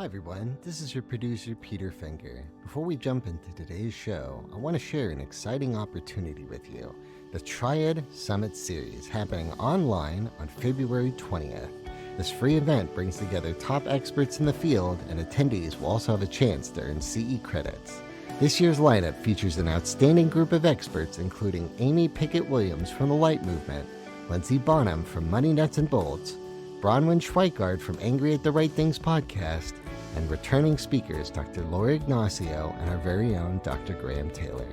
Hi everyone, this is your producer Peter Finger. Before we jump into today's show, I want to share an exciting opportunity with you. The Triad Summit Series happening online on February 20th. This free event brings together top experts in the field, and attendees will also have a chance to earn CE credits. This year's lineup features an outstanding group of experts including Amy Pickett Williams from the Light Movement, Lindsay Bonham from Money Nuts and Bolts, Bronwyn Schweikart from Angry at the Right Things podcast, and returning speakers Dr. Laura Ignacio and our very own Dr. Graham Taylor.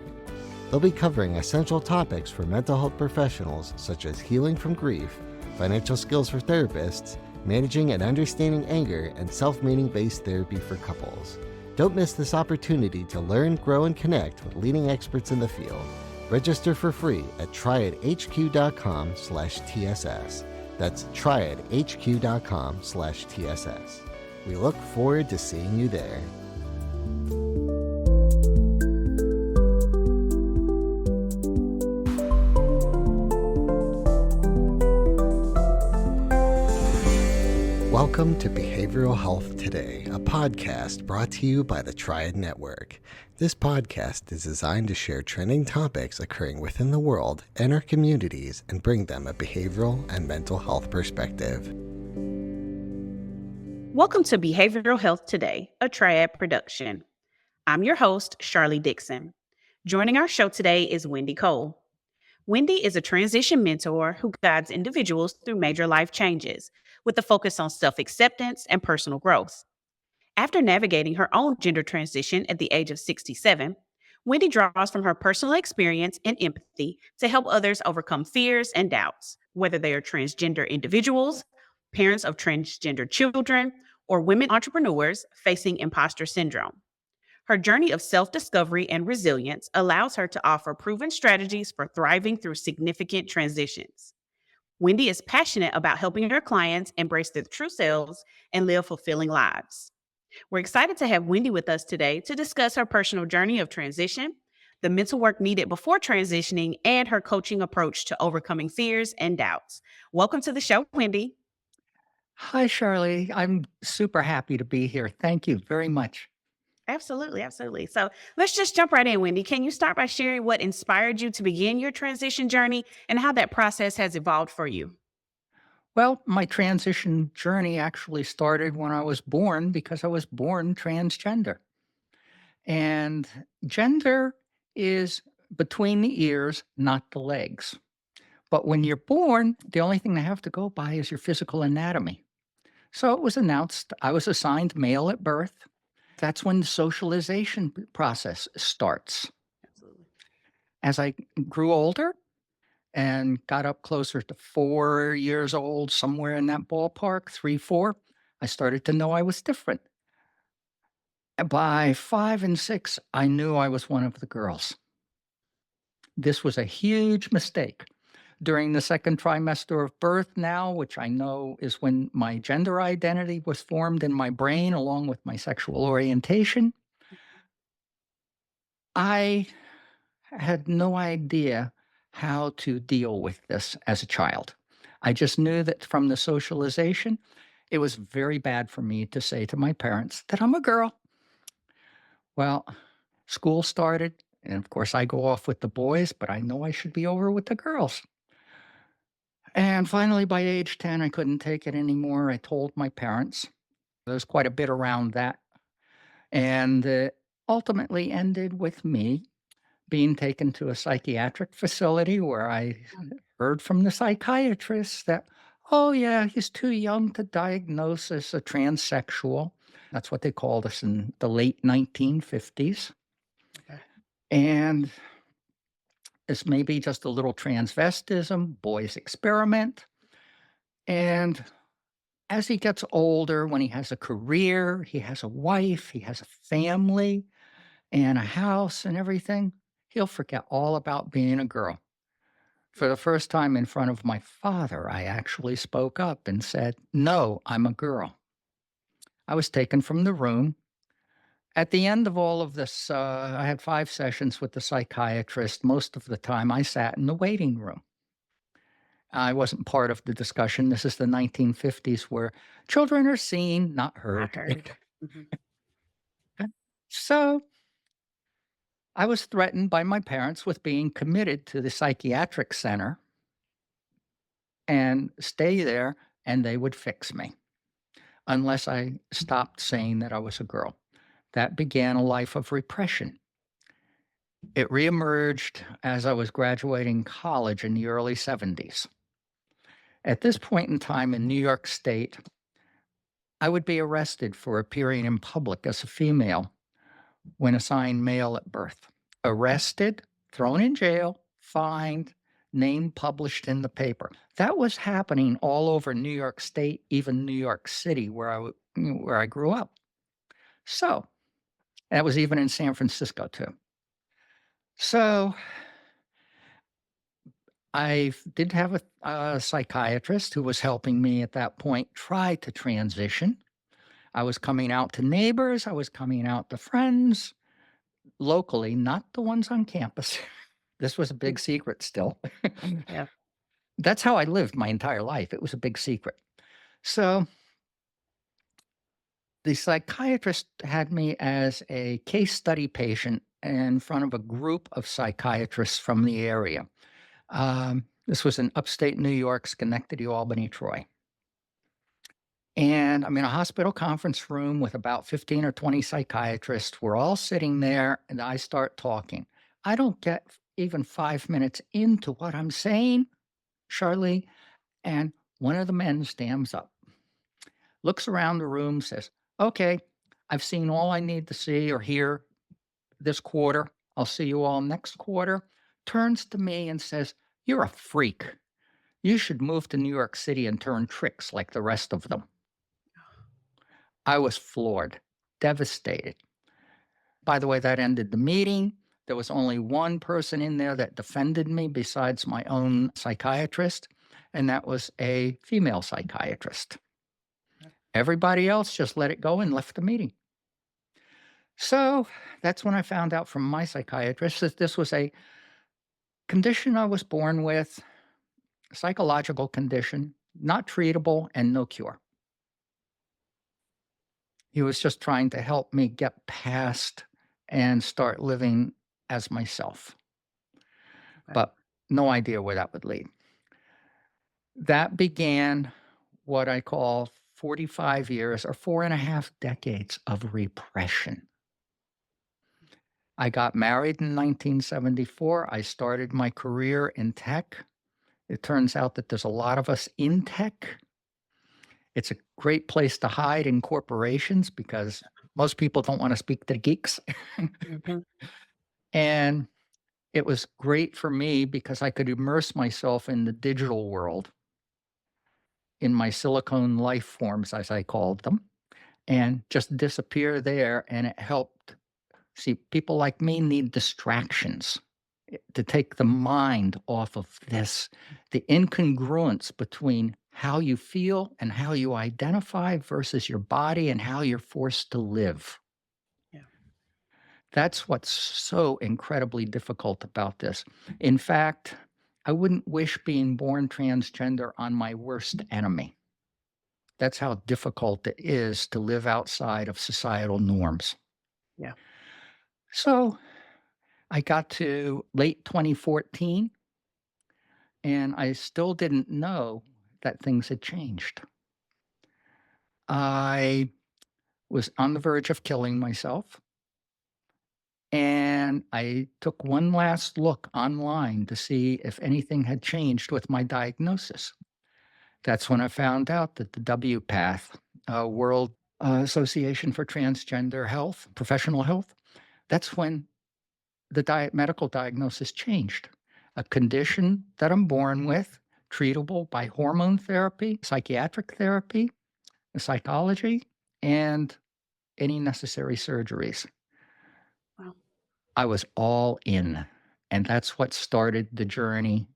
They'll be covering essential topics for mental health professionals such as healing from grief, financial skills for therapists, managing and understanding anger, and self-meaning-based therapy for couples. Don't miss this opportunity to learn, grow, and connect with leading experts in the field. Register for free at triadhq.com/TSS. That's triadhq.com/TSS. We look forward to seeing you there. Welcome to Behavioral Health Today, a podcast brought to you by the Triad Network. This podcast is designed to share trending topics occurring within the world and our communities and bring them a behavioral and mental health perspective. Welcome to Behavioral Health Today, a Triad production. I'm your host, Sharlee Dixon. Joining our show today is Wendy Cole. Wendy is a transition mentor who guides individuals through major life changes with a focus on self-acceptance and personal growth. After navigating her own gender transition at the age of 67, Wendy draws from her personal experience and empathy to help others overcome fears and doubts, whether they are transgender individuals, parents of transgender children, or women entrepreneurs facing imposter syndrome. Her journey of self-discovery and resilience allows her to offer proven strategies for thriving through significant transitions. Wendy is passionate about helping her clients embrace their true selves and live fulfilling lives. We're excited to have Wendy with us today to discuss her personal journey of transition, the mental work needed before transitioning, and her coaching approach to overcoming fears and doubts. Welcome to the show, Wendy. Hi, Sharlee. I'm super happy to be here. Thank you very much. Absolutely. So let's just jump right in, Wendy. Can you start by sharing what inspired you to begin your transition journey and how that process has evolved for you? Well, my transition journey actually started when I was born because I was born transgender. And gender is between the ears, not the legs. But when you're born, the only thing they have to go by is your physical anatomy. So it was announced I was assigned male at birth. That's when the socialization process starts. Absolutely. As I grew older and got up closer to 4 years old, somewhere in that ballpark, 3, 4, I started to know I was different. And by 5 and 6, I knew I was one of the girls. This was a huge mistake. During the second trimester of birth now, which I know is when my gender identity was formed in my brain along with my sexual orientation, I had no idea how to deal with this as a child. I just knew that from the socialization, it was very bad for me to say to my parents that I'm a girl. Well, school started, and of course, I go off with the boys, but I know I should be over with the girls. And finally, by age 10, I couldn't take it anymore. I told my parents. There's quite a bit around that. And ultimately ended with me being taken to a psychiatric facility where I heard from the psychiatrist that, oh, yeah, he's too young to diagnose as a transsexual. That's what they called us in the late 1950s. Okay. And this may be just a little transvestism, boys experiment. And as he gets older, when he has a career, he has a wife, he has a family and a house and everything, he'll forget all about being a girl. For the first time in front of my father, I actually spoke up and said, "No, I'm a girl." I was taken from the room. At the end of all of this, I had 5 sessions with the psychiatrist. Most of the time, I sat in the waiting room. I wasn't part of the discussion. This is the 1950s where children are seen, not heard. Not heard. Mhm. So I was threatened by my parents with being committed to the psychiatric center and stay there, and they would fix me unless I stopped saying that I was a girl. That began a life of repression. It reemerged as I was graduating college in the early 70s. At this point in time in New York State, I would be arrested for appearing in public as a female when assigned male at birth. Arrested, thrown in jail, fined, name published in the paper. That was happening all over New York State, even New York City, where I grew up. So that was even in San Francisco too. So I did have a psychiatrist who was helping me at that point try to transition. I was coming out to neighbors, I was coming out to friends locally, not the ones on campus. This was a big secret still. Yeah. That's how I lived my entire life. It was a big secret. So the psychiatrist had me as a case study patient in front of a group of psychiatrists from the area. This was in upstate New York, Schenectady, Albany, Troy. And I'm in a hospital conference room with about 15 or 20 psychiatrists. We're all sitting there, and I start talking. I don't get even 5 minutes into what I'm saying, Sharlee, and one of the men stands up, looks around the room, says, "Okay, I've seen all I need to see or hear this quarter. I'll see you all next quarter." Turns to me and says, "You're a freak. You should move to New York City and turn tricks like the rest of them." I was floored, devastated. By the way, that ended the meeting. There was only one person in there that defended me besides my own psychiatrist, and that was a female psychiatrist. Everybody else just let it go and left the meeting. So that's when I found out from my psychiatrist that this was a condition I was born with, a psychological condition, not treatable, and no cure. He was just trying to help me get past and start living as myself, Okay. but no idea where that would lead. That began what I call 45 years or 4.5 decades of repression. I got married in 1974. I started my career in tech. It turns out that there's a lot of us in tech. It's a great place to hide in corporations because most people don't want to speak to the geeks. Mhm. And it was great for me because I could immerse myself in the digital world, in my silicone life forms, as I called them, and just disappear there. And it helped. See, people like me need distractions to take the mind off of this, the incongruence between how you feel and how you identify versus your body and how you're forced to live. Yeah. That's what's so incredibly difficult about this. In fact, I wouldn't wish being born transgender on my worst enemy. That's how difficult it is to live outside of societal norms. Yeah. So I got to late 2014 and I still didn't know that things had changed. I was on the verge of killing myself. And I took one last look online to see if anything had changed with my diagnosis. That's when I found out that the WPATH, World Association for Transgender Health, Professional Health, that's when the medical diagnosis changed. A condition that I'm born with, treatable by hormone therapy, psychiatric therapy, psychology, and any necessary surgeries. Wow. I was all in, and that's what started the journey.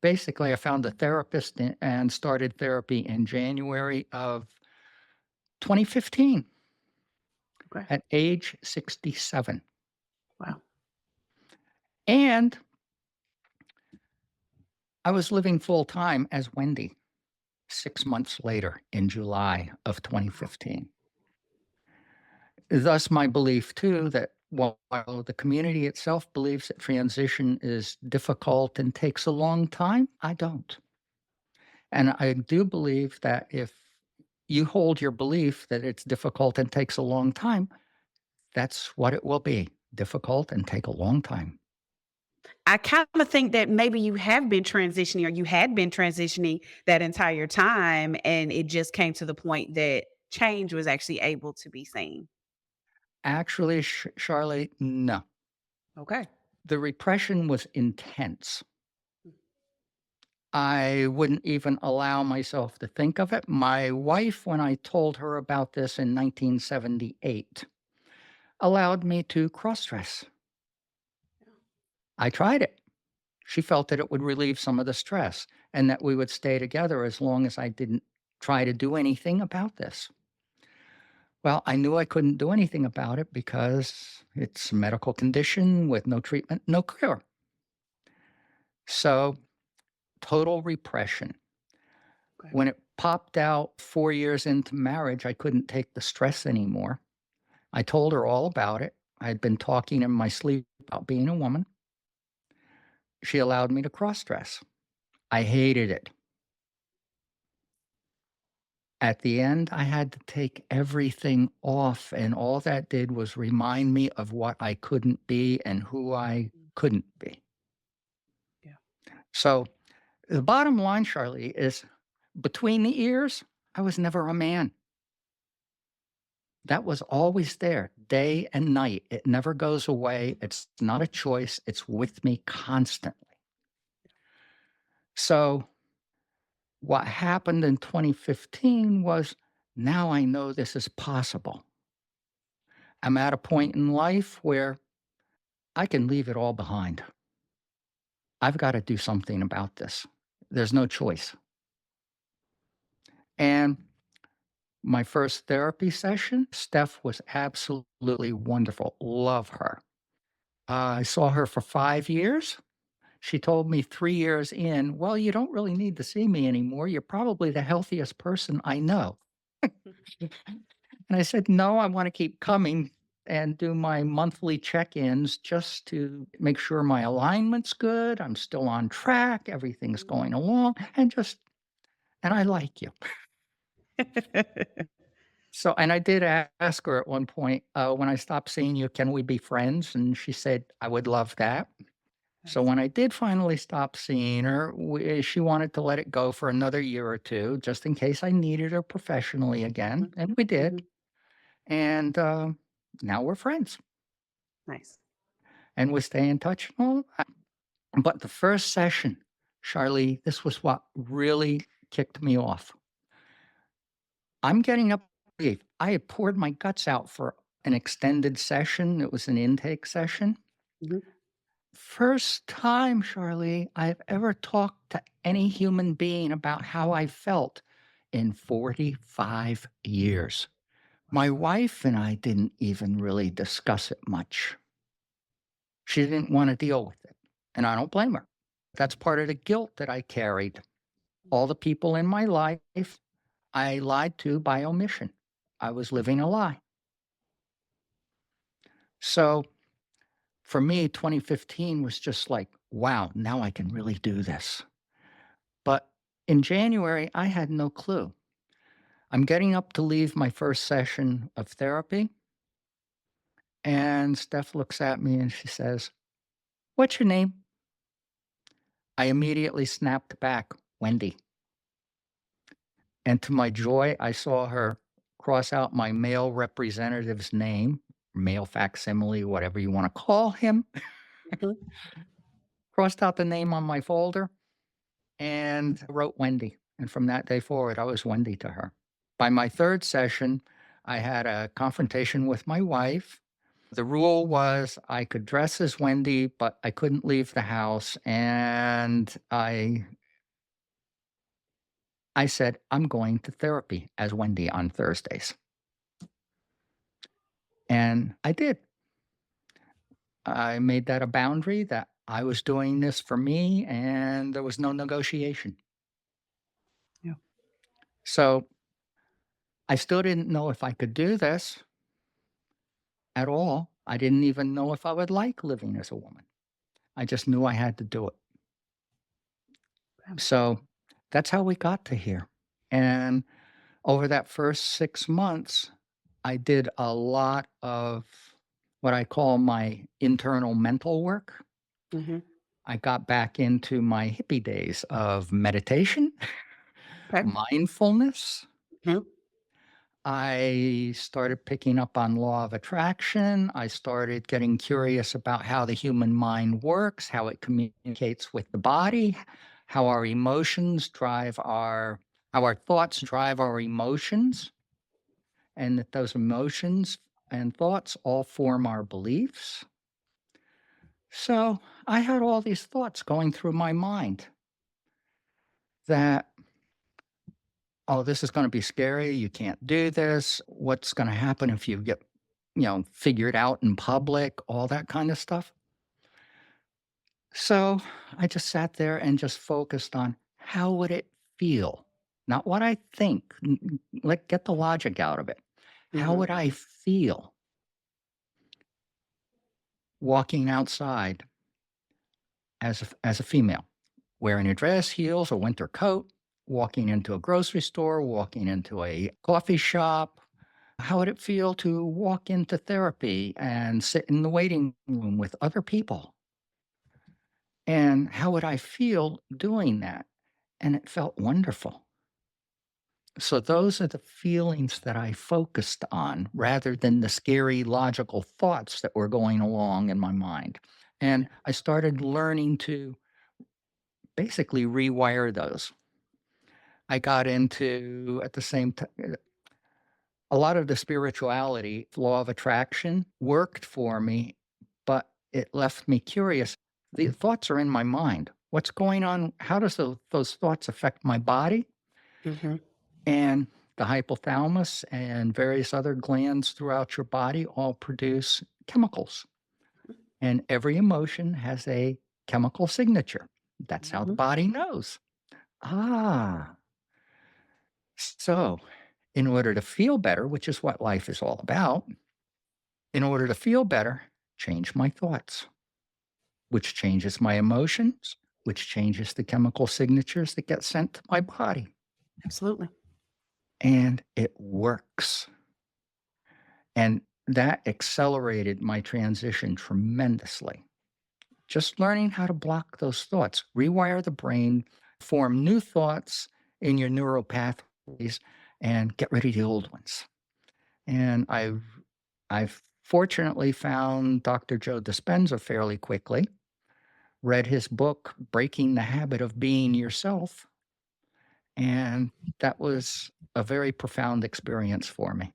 Basically, I found a therapist and started therapy in January of 2015 Okay. at age 67. Wow. And I was living full time as Wendy 6 months later in July of 2015. Thus, my belief too that while the community itself believes that transition is difficult and takes a long time, I don't. And I do believe that if you hold your belief that it's difficult and takes a long time, that's what it will be, difficult and take a long time. I kind of think that maybe you have been transitioning or you had been transitioning that entire time, and it just came to the point that change was actually able to be seen. Actually, Charlie, no. Okay. The repression was intense. I wouldn't even allow myself to think of it. My wife, when I told her about this in 1978, allowed me to cross dress. I tried it. She felt that it would relieve some of the stress and that we would stay together as long as I didn't try to do anything about this. Well, I knew I couldn't do anything about it because it's a medical condition with no treatment, no cure. So, total repression. Okay. When it popped out 4 years into marriage, I couldn't take the stress anymore. I told her all about it. I had been talking in my sleep about being a woman. She allowed me to cross dress. I hated it. At the end, I had to take everything off, and all that did was remind me of what I couldn't be and who I Mm. couldn't be. Yeah. So, the bottom line, Charlie, is between the ears, I was never a man. That was always there, day and night. It never goes away. It's not a choice. It's with me constantly. So, what happened in 2015 was now I know this is possible. I'm at a point in life where I can leave it all behind. I've got to do something about this. There's no choice. And my first therapy session, Steph was absolutely wonderful. Love her. I saw her for 5 years. She told me 3 years in, well, you don't really need to see me anymore. You're probably the healthiest person I know. And I said, no, I want to keep coming and do my monthly check ins just to make sure my alignment's good. I'm still on track. Everything's going along. And I like you. So, and I did ask her at one point, when I stopped seeing you, can we be friends? And she said, I would love that. So Nice. when I did finally stop seeing her, she wanted to let it go for another year or two, just in case I needed her professionally again. Mhm, And we did. mhm. And now we're friends Nice. and we stay in touch. But the first session, Charlie, this was what really kicked me off. I'm getting up to leave. I had poured my guts out for an extended session. It was an intake session. Mhm. First time, Charlie, I've ever talked to any human being about how I felt in 45 years. My wife and I didn't even really discuss it much. She didn't want to deal with it, and I don't blame her. That's part of the guilt that I carried. All the people in my life, I lied to by omission. I was living a lie. So for me, 2015 was just like, wow, now I can really do this. But in January, I had no clue. I'm getting up to leave my first session of therapy, and Steph looks at me and she says, what's your name? I immediately snapped back, Wendy. And to my joy, I saw her cross out my male representative's name, male facsimile, whatever you want to call him, Mhm. crossed out the name on my folder and wrote Wendy. And from that day forward, I was Wendy to her. By my third session, I had a confrontation with my wife. The rule was I could dress as Wendy, but I couldn't leave the house. And I said, I'm going to therapy as Wendy on Thursdays. And I did. I made that a boundary that I was doing this for me and there was no negotiation. Yeah. So I still didn't know if I could do this. at all. I didn't even know if I would like living as a woman. I just knew I had to do it. So that's how we got to here. And over that first 6 months, I did a lot of what I call my internal mental work. Mhm. I got back into my hippie days of meditation, Okay. mindfulness. Mhm. I started picking up on law of attraction. I started getting curious about how the human mind works, how it communicates with the body, how our emotions drive how our thoughts drive our emotions, and that those emotions and thoughts all form our beliefs. So I had all these thoughts going through my mind that, oh, this is going to be scary. You can't do this. What's going to happen if you get, figured out in public, all that kind of stuff. So I just sat there and just focused on how would it feel? Not what I think. Let get the logic out of it. How Mhm. would I feel walking outside as a female, wearing a dress, heels, a winter coat, walking into a grocery store, walking into a coffee shop? How would it feel to walk into therapy and sit in the waiting room with other people? And how would I feel doing that? And it felt wonderful. So, those are the feelings that I focused on rather than the scary logical thoughts that were going along in my mind. And Yeah. I started learning to basically rewire those. I got into, at the same time, a lot of the spirituality, law of attraction worked for me, but it left me curious. The thoughts are in my mind. What's going on? How does those thoughts affect my body? Mhm. And the hypothalamus and various other glands throughout your body all produce chemicals. And every emotion has a chemical signature. That's how the Mhm. body knows. Ah, so in order to feel better, which is what life is all about, in order to feel better, change my thoughts, which changes my emotions, which changes the chemical signatures that get sent to my body. Absolutely. And it works. And that accelerated my transition tremendously. Just learning how to block those thoughts, rewire the brain, form new thoughts in your neural pathways, and get rid of the old ones. And I've fortunately found Dr. Joe Dispenza fairly quickly, read his book, Breaking the Habit of Being Yourself, and that was a very profound experience for me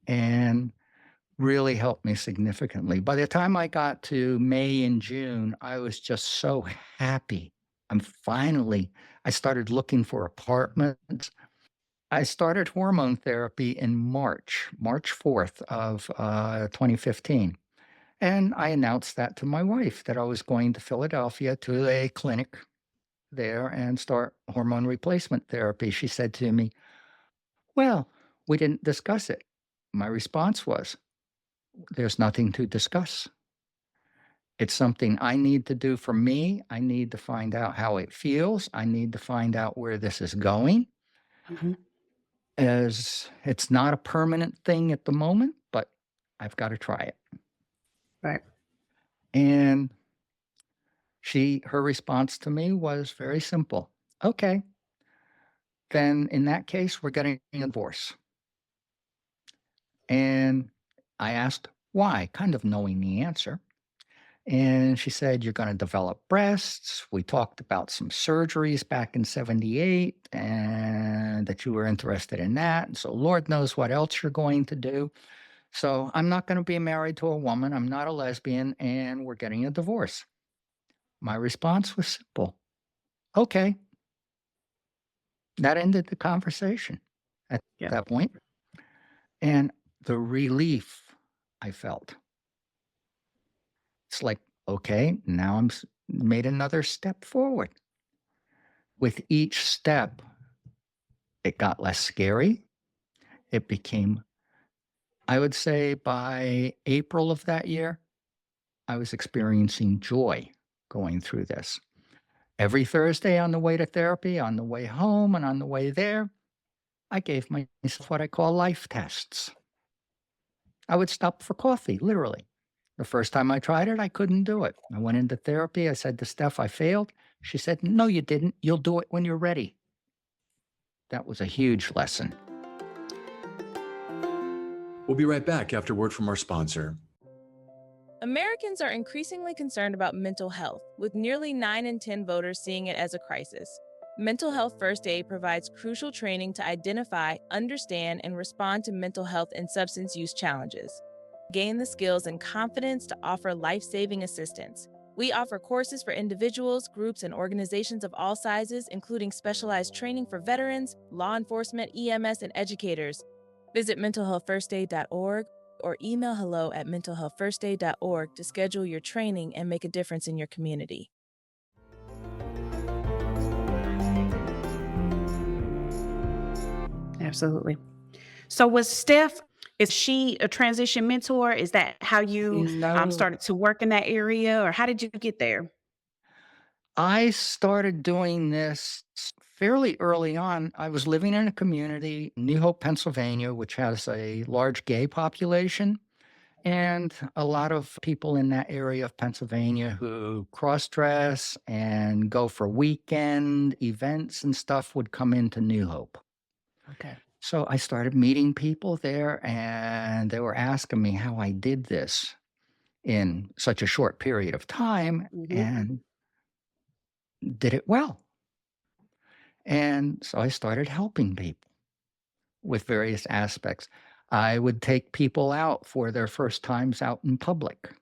and really helped me significantly. By the time I got to May and June, I was just so happy. I started looking for apartments. I started hormone therapy in March 4th of 2015. And I announced that to my wife that I was going to Philadelphia to a clinic there and start hormone replacement therapy. She said to me, "Well, we didn't discuss it." My response was, "There's nothing to discuss. It's something I need to do for me. I need to find out how it feels. I need to find out where this is going. Mhm. As it's not a permanent thing at the moment, but I've got to try it." Right. And her response to me was very simple. "Okay, then in that case, we're getting a divorce." And I asked why, kind of knowing the answer. And she said, "You're going to develop breasts. We talked about some surgeries back in 78 and that you were interested in that. And so, Lord knows what else you're going to do. So, I'm not going to be married to a woman. I'm not a lesbian, and we're getting a divorce." My response was simple. Okay. That ended the conversation at Yep. that point. And the relief I felt, it's like, okay, now made another step forward. With each step, it got less scary. It became, I would say by April of that year, I was experiencing joy going through this. Every Thursday on the way to therapy, on the way home, and on the way there, I gave myself what I call life tests. I would stop for coffee, literally. The first time I tried it, I couldn't do it. I went into therapy. I said to Steph, I failed. She said, "No, you didn't. You'll do it when you're ready." That was a huge lesson. We'll be right back after word from our sponsor. Americans are increasingly concerned about mental health, with nearly 9 in 10 voters seeing it as a crisis. Mental Health First Aid provides crucial training to identify, understand, and respond to mental health and substance use challenges. Gain the skills and confidence to offer life-saving assistance. We offer courses for individuals, groups, and organizations of all sizes, including specialized training for veterans, law enforcement, EMS, and educators. Visit mentalhealthfirstaid.org or email hello@mentalhealthfirstaid.org to schedule your training and make a difference in your community. Absolutely. So was Steph, is she a transition mentor? Is that how you No, started to work in that area, or how did you get there? I started doing this fairly early on. I was living in a community, New Hope, Pennsylvania, which has a large gay population. And a lot of people in that area of Pennsylvania who cross dress and go for weekend events and stuff would come into New Hope. Okay. So I started meeting people there, and they were asking me how I did this in such a short period of time Mhm. and did it well. And so I started helping people with various aspects. I would take people out for their first times out in public.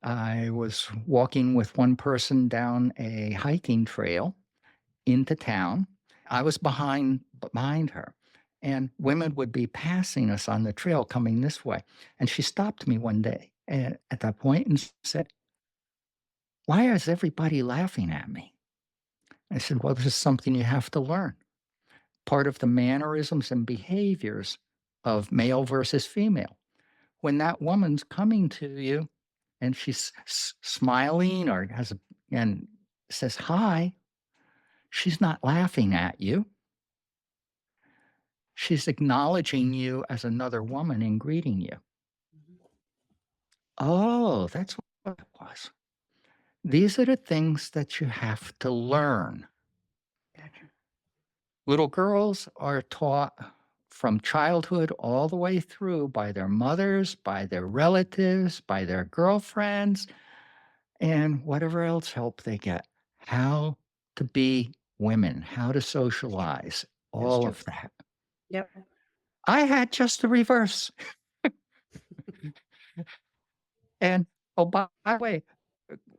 I was walking with one person down a hiking trail into town. I was behind her, and women would be passing us on the trail coming this way. And she stopped me one day at that point and said, "Why is everybody laughing at me?" I said, "Well, this is something you have to learn. Part of the mannerisms and behaviors of male versus female. When that woman's coming to you and she's smiling or and says hi, she's not laughing at you. She's acknowledging you as another woman and greeting you." Oh, that's what it was. These are the things that you have to learn. Gotcha. Little girls are taught from childhood all the way through by their mothers, by their relatives, by their girlfriends, and whatever else help they get. How to be women, how to socialize, That's all true. of that. Yep. I had just the reverse. And oh, by the way,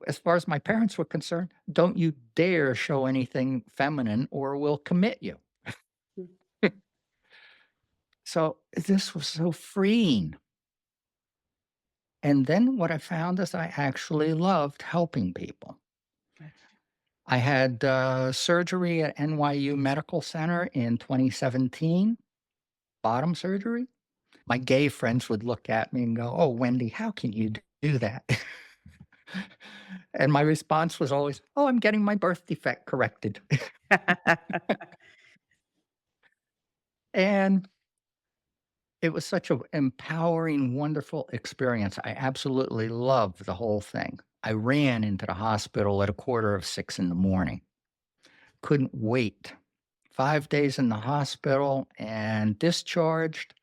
as far as my parents were concerned, don't you dare show anything feminine or we'll commit you. So this was so freeing. And then what I found is I actually loved helping people. Gotcha. I had surgery at NYU Medical Center in 2017, bottom surgery. My gay friends would look at me and go, "Oh, Wendy, how can you do that?" And my response was always, "Oh, I'm getting my birth defect corrected." And it was such an empowering, wonderful experience. I absolutely loved the whole thing. I ran into the hospital at 5:45 in the morning. Couldn't wait. 5 days in the hospital and discharged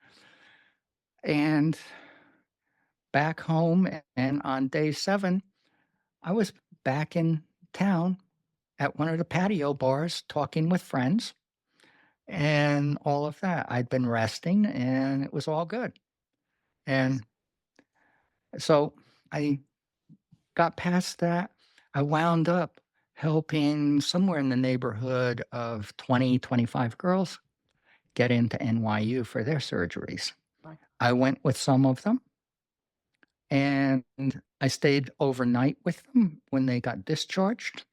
and back home, and on day 7, I was back in town at one of the patio bars talking with friends and all of that. I'd been resting, and it was all good. And so I got past that. I wound up helping somewhere in the neighborhood of 20, 25 girls get into NYU for their surgeries. Right. I went with some of them, and I stayed overnight with them when they got discharged.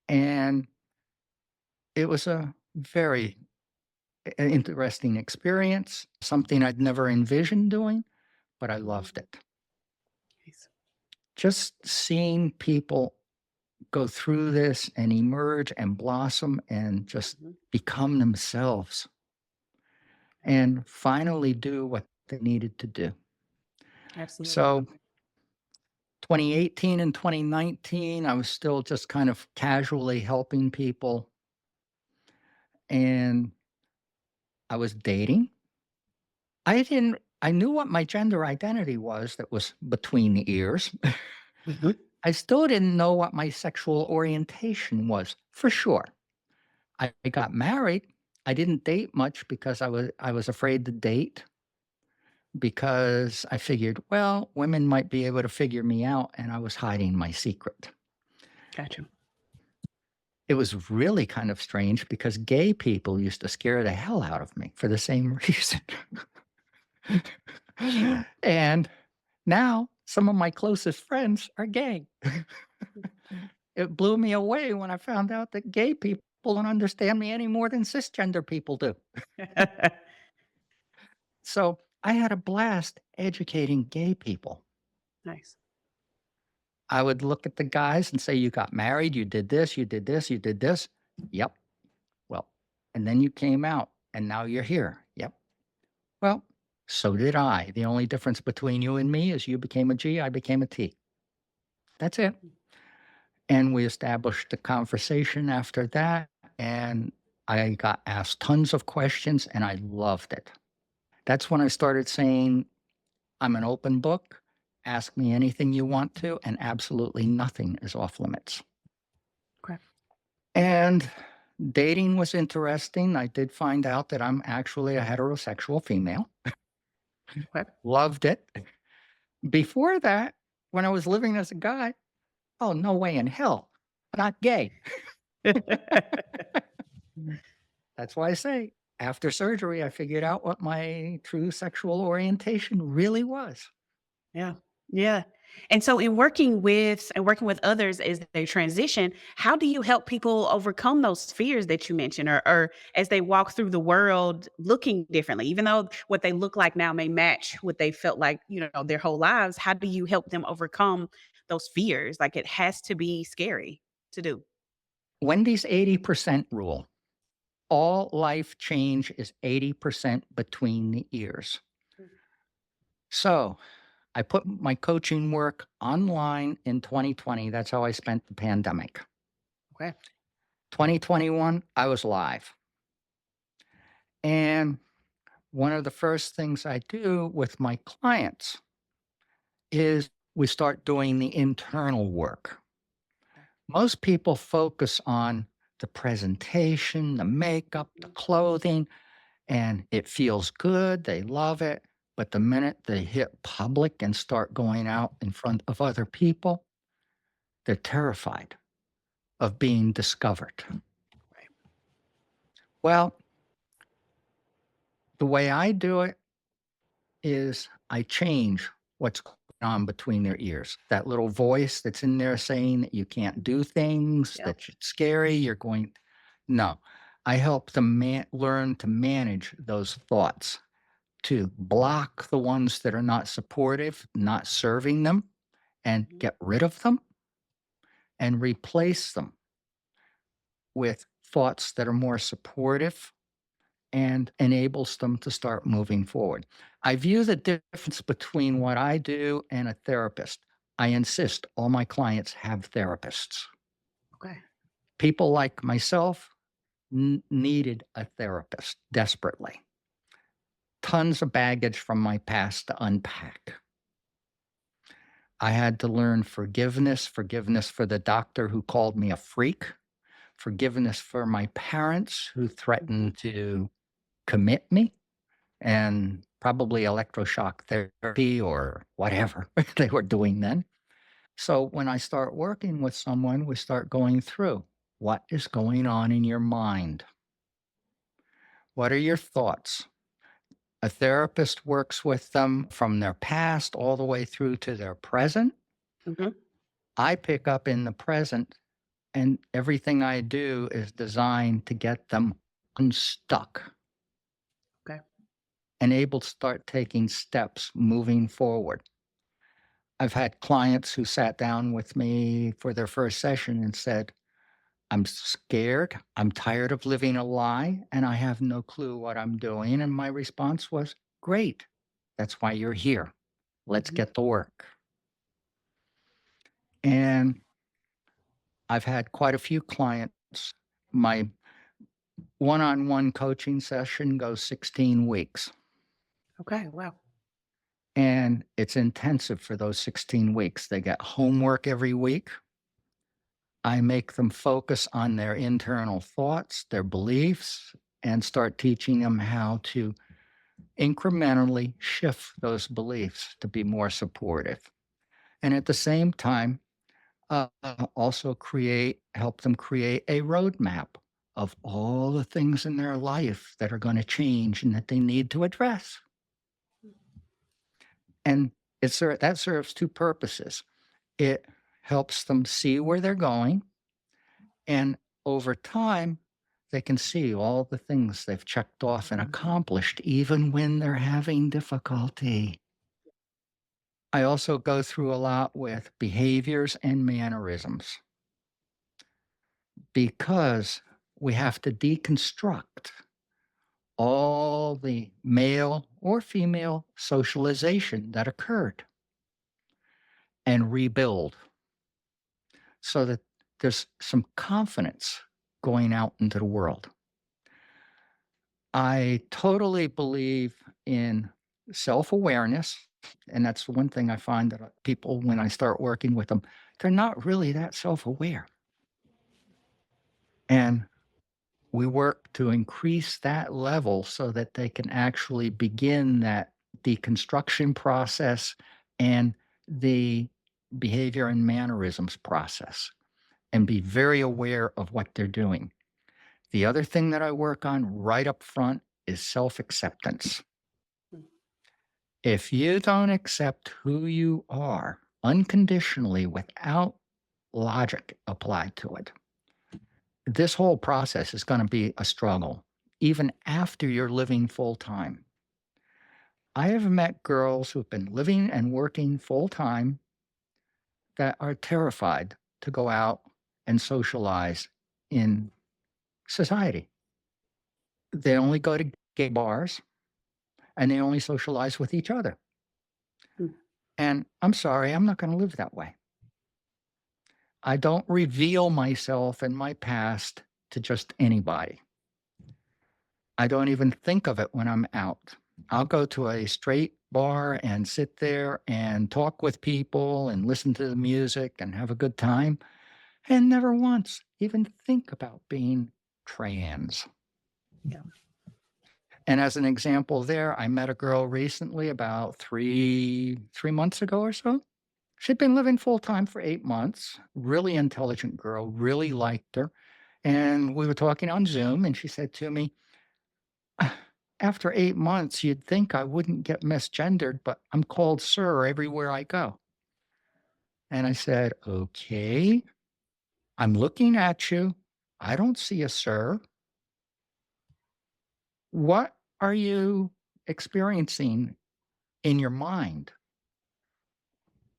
And it was a very an interesting experience, something I'd never envisioned doing, but I loved it. Nice. Just seeing people go through this and emerge and blossom and just Mhm. become themselves and finally do what they needed to do. Absolutely. So 2018 and 2019, I was still just kind of casually helping people, and I was dating. I knew what my gender identity was that was between the ears. Mhm. I still didn't know what my sexual orientation was for sure. I got married. I didn't date much because I was afraid to date because I figured, well, women might be able to figure me out, and I was hiding my secret. Gotcha. It was really kind of strange because gay people used to scare the hell out of me for the same reason. And now some of my closest friends are gay. It blew me away when I found out that gay people don't understand me any more than cisgender people do. So I had a blast educating gay people. Nice. I would look at the guys and say, "You got married, you did this, you did this, you did this." Yep. Well, and then you came out and now you're here. Yep. Well, so did I. The only difference between you and me is you became a G, I became a T. That's it. And we established a conversation after that. And I got asked tons of questions and I loved it. That's when I started saying, I'm an open book. Ask me anything you want to, and absolutely nothing is off limits. Okay. And dating was interesting. I did find out that I'm actually a heterosexual female. Okay. Loved it. Before that, when I was living as a guy, oh, no way in hell. Not gay. That's why I say after surgery, I figured out what my true sexual orientation really was. Yeah. Yeah. And so in working with others as they transition, how do you help people overcome those fears that you mentioned or as they walk through the world looking differently, even though what they look like now may match what they felt like, their whole lives, how do you help them overcome those fears? Like it has to be scary to do. Wendy's 80% rule. All life change is 80% between the ears. So I put my coaching work online in 2020. That's how I spent the pandemic. Okay. 2021, I was live. And one of the first things I do with my clients is we start doing the internal work. Most people focus on the presentation, the makeup, the clothing, and it feels good. They love it. But the minute they hit public and start going out in front of other people, they're terrified of being discovered. Right. Well, the way I do it is I change what's going on between their ears. That little voice that's in there saying that you can't do things, Yeah. that it's scary, you're going, no. I help them learn to manage those thoughts, to block the ones that are not supportive, not serving them, and Mhm. get rid of them and replace them with thoughts that are more supportive and enables them to start moving forward. I view the difference between what I do and a therapist. I insist all my clients have therapists. Okay. People like myself needed a therapist desperately. Tons of baggage from my past to unpack. I had to learn forgiveness for the doctor who called me a freak, forgiveness for my parents who threatened to commit me, and probably electroshock therapy or whatever they were doing then. So when I start working with someone, we start going through what is going on in your mind? What are your thoughts? A therapist works with them from their past all the way through to their present. Mhm. I pick up in the present, and everything I do is designed to get them unstuck. and able to start taking steps moving forward. I've had clients who sat down with me for their first session and said, I'm scared, I'm tired of living a lie, and I have no clue what I'm doing. And my response was, great, that's why you're here. Let's get to work. And I've had quite a few clients. My one-on-one coaching session goes 16 weeks. Okay, wow. And it's intensive for those 16 weeks. They get homework every week. I make them focus on their internal thoughts, their beliefs, and start teaching them how to incrementally shift those beliefs to be more supportive. And at the same time, also help them create a roadmap of all the things in their life that are going to change and that they need to address. And that serves two purposes. It helps them see where they're going, and over time, they can see all the things they've checked off and accomplished, even when they're having difficulty. I also go through a lot with behaviors and mannerisms because we have to deconstruct all the male or female socialization that occurred and rebuild so that there's some confidence going out into the world. I totally believe in self-awareness, and that's one thing I find that people, when I start working with them, they're not really that self-aware. And we work to increase that level so that they can actually begin that deconstruction process and the behavior and mannerisms process and be very aware of what they're doing. The other thing that I work on right up front is self-acceptance. If you don't accept who you are unconditionally without logic applied to it, this whole process is going to be a struggle, even after you're living full time. I have met girls who've been living and working full time that are terrified to go out and socialize in society. They only go to gay bars and they only socialize with each other. Hmm. And I'm sorry, I'm not going to live that way. I don't reveal myself and my past to just anybody. I don't even think of it when I'm out. I'll go to a straight bar and sit there and talk with people and listen to the music and have a good time, and never once even think about being trans. Yeah. And as an example there, I met a girl recently about three months ago or so. She'd been living full time for 8 months, really intelligent girl, really liked her. And we were talking on Zoom, and she said to me, after 8 months, you'd think I wouldn't get misgendered, but I'm called sir everywhere I go. And I said, okay, I'm looking at you. I don't see a sir. What are you experiencing in your mind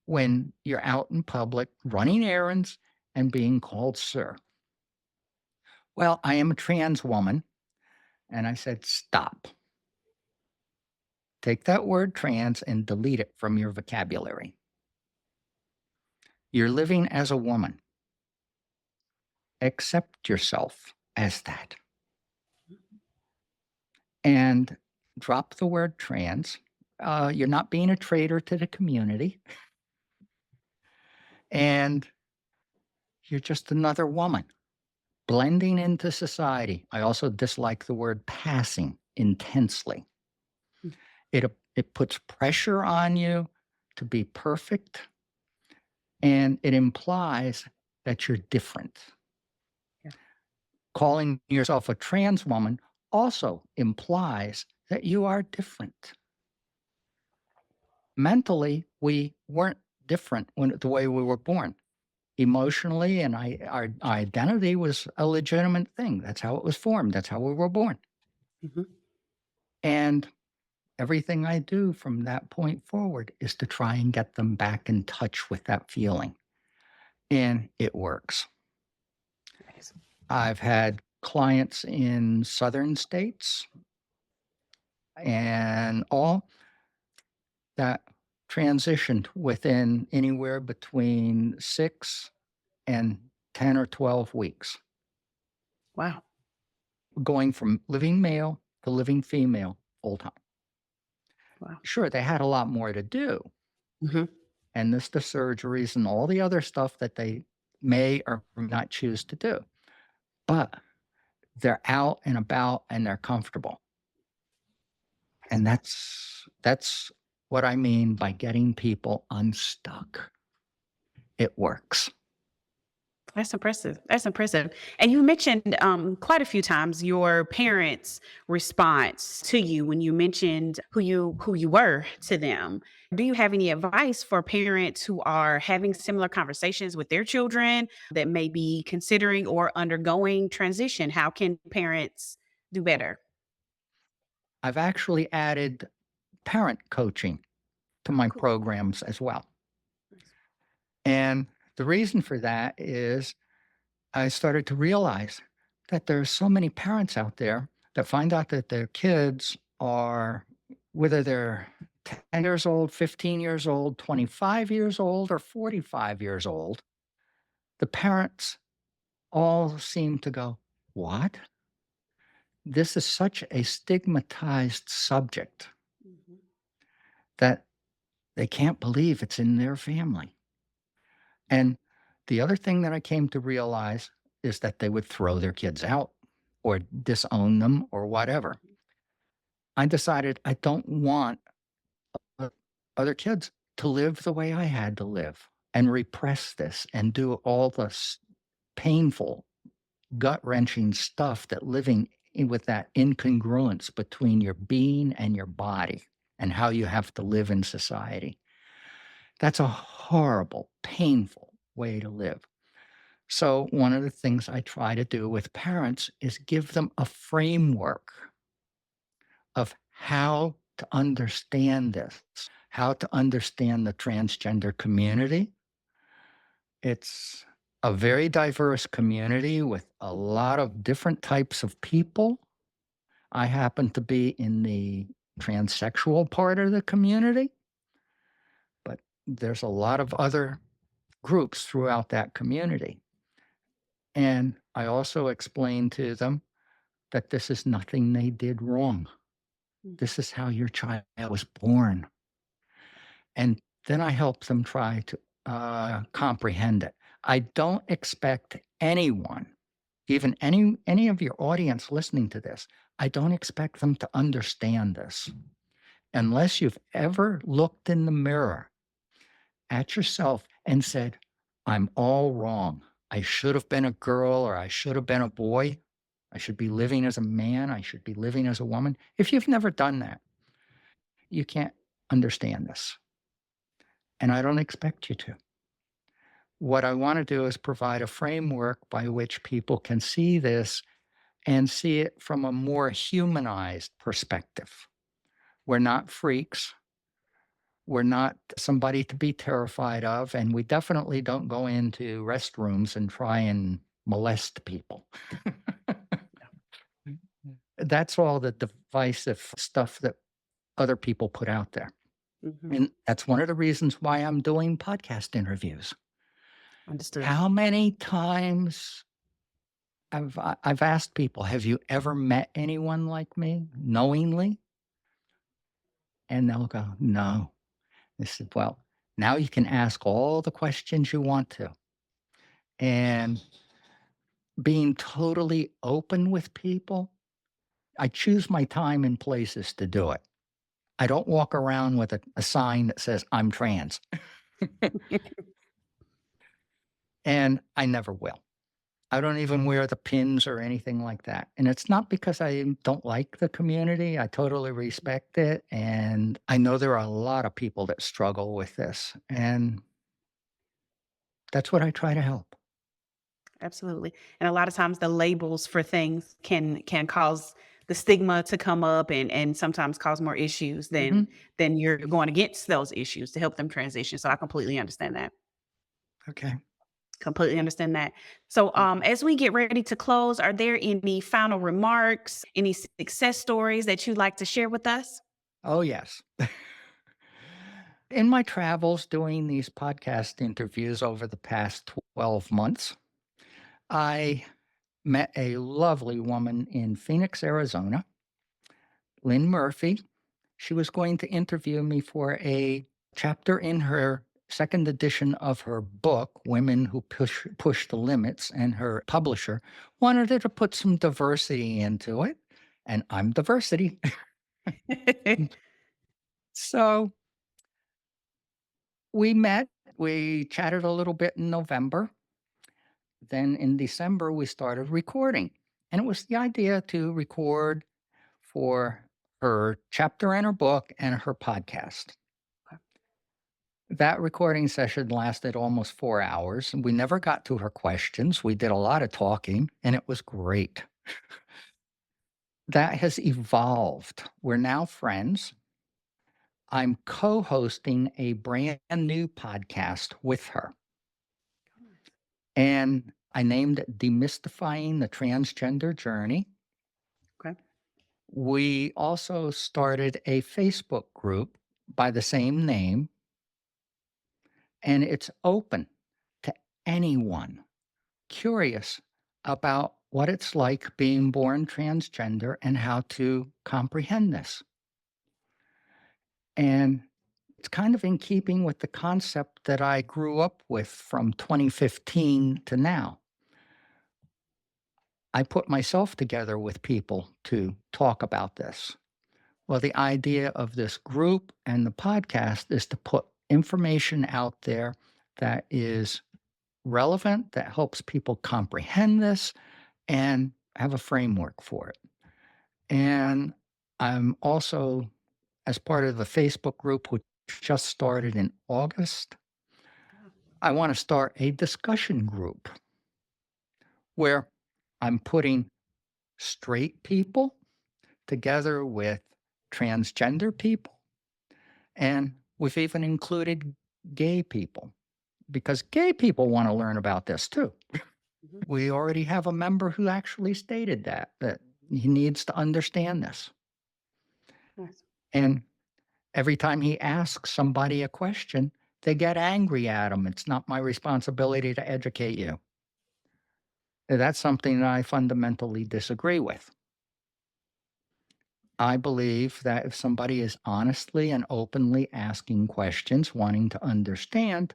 when you're out in public running errands and being called sir? Well, I am a trans woman. And I said, stop. Take that word trans and delete it from your vocabulary. You're living as a woman. Accept yourself as that. And drop the word trans. You're not being a traitor to the community. And you're just another woman blending into society. I also dislike the word passing intensely. It puts pressure on you to be perfect, and it implies that you're different. Yeah. Calling yourself a trans woman also implies that you are different. Mentally, we weren't different the way we were born. Emotionally, and our identity was a legitimate thing. That's how it was formed. That's how we were born. Mhm. And everything I do from that point forward is to try and get them back in touch with that feeling. And it works. Nice. I've had clients in southern states and all that transitioned within anywhere between 6 and 10 or 12 weeks, Wow. going from living male to living female full time. Wow. Sure, they had a lot more to do, Hmm. and the surgeries and all the other stuff that they may or may not choose to do, but they're out and about and they're comfortable. And that's what I mean by getting people unstuck. It works. That's impressive. That's impressive. And you mentioned quite a few times your parents' response to you when you mentioned who you were to them. Do you have any advice for parents who are having similar conversations with their children that may be considering or undergoing transition? How can parents do better? I've actually added parent coaching to my Cool. programs as well. Nice. And the reason for that is I started to realize that there's so many parents out there that find out that their kids are, whether they're 10 years old, 15 years old, 25 years old, or 45 years old, the parents all seem to go, "What? This is such a stigmatized subject Mhm. that they can't believe it's in their family." And the other thing that I came to realize is that they would throw their kids out or disown them or whatever. I decided I don't want o- other kids to live the way I had to live and repress this and do all the painful, gut wrenching stuff that living with that incongruence between your being and your body and how you have to live in society. That's a horrible, painful way to live. So, one of the things I try to do with parents is give them a framework of how to understand this, how to understand the transgender community. It's a very diverse community with a lot of different types of people. I happen to be in the transsexual part of the community, but there's a lot of other groups throughout that community. And I also explain to them that this is nothing they did wrong. Mm. This is how your child was born. And then I help them try to comprehend it. I don't expect anyone, even any of your audience listening to this, I don't expect them to understand this unless you've ever looked in the mirror at yourself and said, "I'm all wrong. I should have been a girl or I should have been a boy. I should be living as a man. I should be living as a woman." If you've never done that, you can't understand this. And I don't expect you to. What I want to do is provide a framework by which people can see this and see it from a more humanized perspective. We're not freaks. We're not somebody to be terrified of. And we definitely don't go into restrooms and try and molest people. That's all the divisive stuff that other people put out there. Mhm. And that's one of the reasons why I'm doing podcast interviews. Understood. How many times I've asked people, "Have you ever met anyone like me knowingly?" And they'll go, "No." I said, "Well, now you can ask all the questions you want to." And being totally open with people, I choose my time and places to do it. I don't walk around with a sign that says I'm trans, and I never will. I don't even wear the pins or anything like that. And it's not because I don't like the community. I totally respect it. And I know there are a lot of people that struggle with this. And that's what I try to help. Absolutely. And a lot of times the labels for things can cause the stigma to come up and sometimes cause more issues than you're going against those issues to help them transition. So I completely understand that. Okay. Completely understand that. So, as we get ready to close, are there any final remarks, any success stories that you'd like to share with us? Oh, yes. In my travels doing these podcast interviews over the past 12 months, I met a lovely woman in Phoenix, Arizona, Lynn Murphy. She was going to interview me for a chapter in her second edition of her book, Women Who Push the Limits, and her publisher wanted her to put some diversity into it, and I'm diversity. So we met, we chatted a little bit in November. Then in December, we started recording. And it was the idea to record for her chapter in her book and her podcast. That recording session lasted almost 4 hours. And we never got to her questions. We did a lot of talking, and it was great. That has evolved. We're now friends. I'm co hosting a brand new podcast with her. And I named it Demystifying the Transgender Journey. Okay. We also started a Facebook group by the same name, and it's open to anyone curious about what it's like being born transgender and how to comprehend this. And it's kind of in keeping with the concept that I grew up with from 2015 to now. I put myself together with people to talk about this. Well, the idea of this group and the podcast is to put information out there that is relevant, that helps people comprehend this and have a framework for it. And I'm also, as part of the Facebook group, which just started in August, I want to start a discussion group where I'm putting straight people together with transgender people. And we've even included gay people because gay people want to learn about this too. We already have a member who actually stated that he needs to understand this. Nice. And every time he asks somebody a question, they get angry at him. It's not my responsibility to educate you. That's something that I fundamentally disagree with. I believe that if somebody is honestly and openly asking questions, wanting to understand,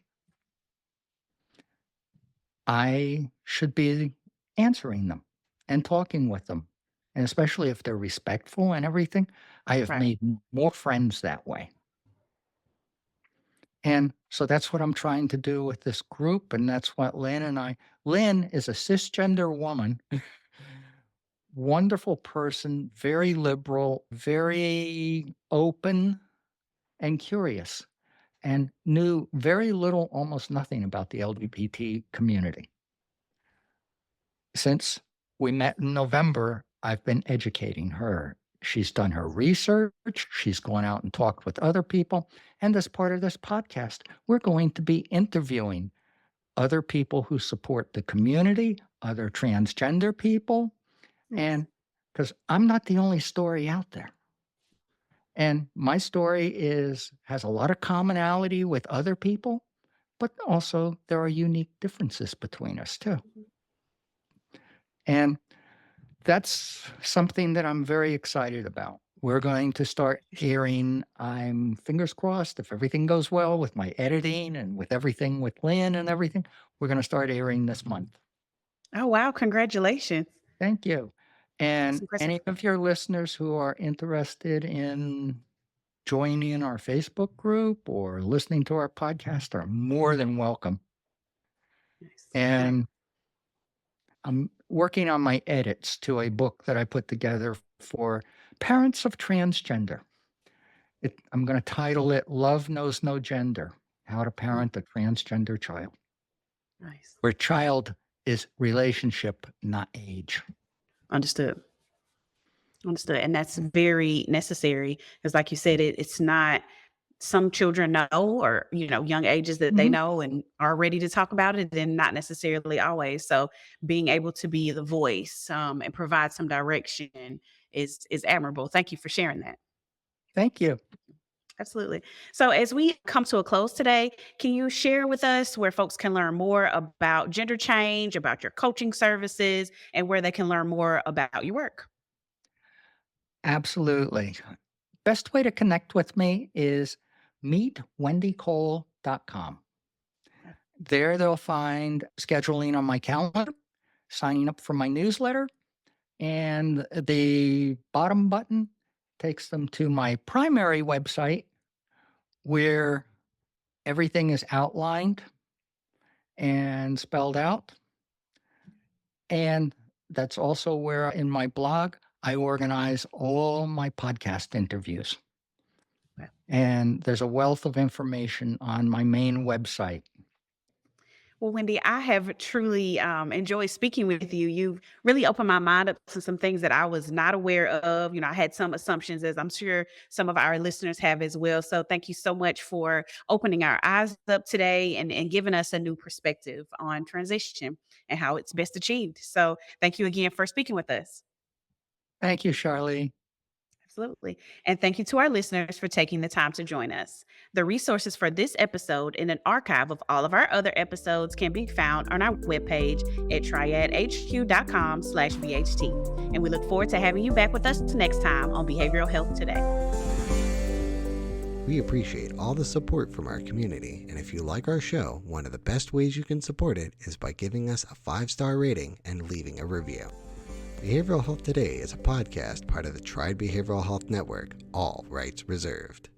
I should be answering them and talking with them. And especially if they're respectful and everything, I have Right. made more friends that way. And so that's what I'm trying to do with this group. And that's what Lynn is a cisgender woman, wonderful person, very liberal, very open and curious, and knew very little, almost nothing about the LGBT community. Since we met in November, I've been educating her. She's done her research. She's gone out and talked with other people. And as part of this podcast, we're going to be interviewing other people who support the community, other transgender people. And because I'm not the only story out there. And my story has a lot of commonality with other people, but also there are unique differences between us too. And that's something that I'm very excited about. We're going to start hearing, I'm fingers crossed, if everything goes well with my editing and with everything with Lynn and everything, we're going to start airing this month. Oh, wow. Congratulations. Thank you. That's And impressive. any of your listeners who are interested in joining our Facebook group or listening to our podcast are more than welcome. Nice. And I'm working on my edits to a book that I put together for parents of transgender. I'm going to title it Love Knows No Gender, How to Parent a Transgender Child, Nice. where child is relationship, not age. Understood. Understood. And that's very necessary because, like you said, it's not some children know or, young ages that they Mhm. know and are ready to talk about it, then not necessarily always. So being able to be the voice and provide some direction is admirable. Thank you for sharing that. Thank you. Absolutely. So as we come to a close today, can you share with us where folks can learn more about gender change, about your coaching services, and where they can learn more about your work? Absolutely. Best way to connect with me is meetwendycole.com. There they'll find scheduling on my calendar, signing up for my newsletter, and the bottom button takes them to my primary website where everything is outlined and spelled out. And that's also where in my blog, I organize all my podcast interviews. And there's a wealth of information on my main website. Well, Wendy, I have truly enjoyed speaking with you. You've really opened my mind up to some things that I was not aware of. I had some assumptions, as I'm sure some of our listeners have as well. So, thank you so much for opening our eyes up today and giving us a new perspective on transition and how it's best achieved. So, thank you again for speaking with us. Thank you, Sharlee. Absolutely. And thank you to our listeners for taking the time to join us. The resources for this episode and an archive of all of our other episodes can be found on our webpage at triadhq.com/BHT. And we look forward to having you back with us next time on Behavioral Health Today. We appreciate all the support from our community, and if you like our show, one of the best ways you can support it is by giving us a 5-star rating and leaving a review. Behavioral Health Today is a podcast part of the Triad Behavioral Health Network, all rights reserved.